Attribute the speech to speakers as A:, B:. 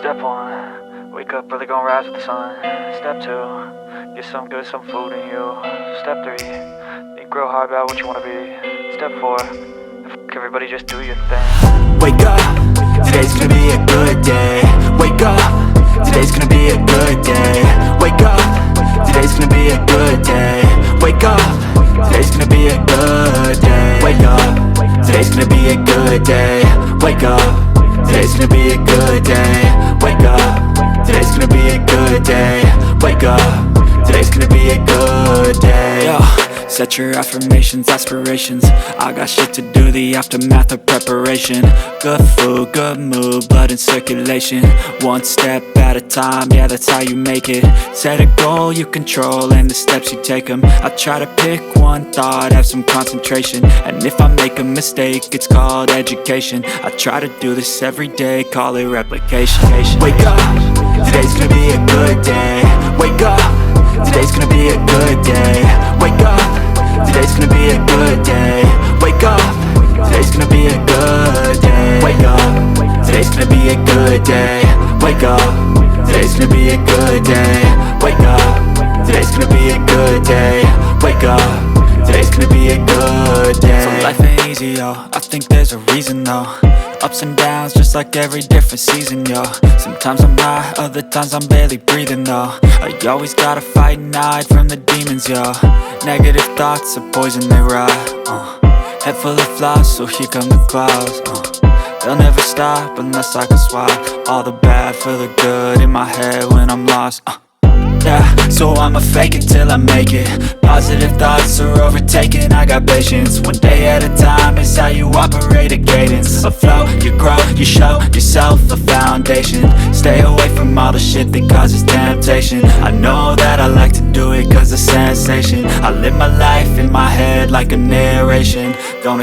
A: Step 1, wake up early, gonna rise with the sun. Step 2, get some good, some food in you. Step 3, think real hard about what you wanna be. Step 4, everybody just do your thing.
B: Wake up, today's gonna be a good day. Wake up, today's gonna be a good day. Wake up, today's gonna be a good day. Wake up, today's gonna be a good day. Wake up, today's gonna be a good day. Wake up, today's gonna be a good day. Wake up, today's gonna be a good day. Wake up, today's gonna be a good day. Yo, set your affirmations, aspirations. I got shit to do, the aftermath of preparation. Good food, good mood, blood in circulation. One step at a time, yeah, that's how you make it. Set a goal you control and the steps you take them. I try to pick one thought, have some concentration. And if I make a mistake, it's called education. I try to do this every day, call it replication. Wake up, today's gonna be a good day. Wake up, today's gonna be a good day. Wake up, today's gonna be a good day. Wake up, today's gonna be a good day. Wake up, today's gonna be a good day. Wake up, today's gonna be a good day. Wake up, today's gonna be a good day. Wake up, today's gonna be a good day. So life ain't easy, yo, I think there's a reason though. Ups and downs, just like every different season, yo. Sometimes I'm high, other times I'm barely breathing, though. I always gotta fight and hide from the demons, yo. Negative thoughts are poison, they rot. Head full of flies, so here come the clouds. They'll never stop unless I can swap all the bad for the good in my head when I'm lost. Yeah, so I'ma fake it till I make it. Positive thoughts are overtaken, I got patience. One day at a time is how you operate a cadence. A flow, you grow, you show yourself a foundation. Stay away from all the shit that causes temptation. I know that I like to do it cause it's sensation. I live my life in my head like a narration. Don't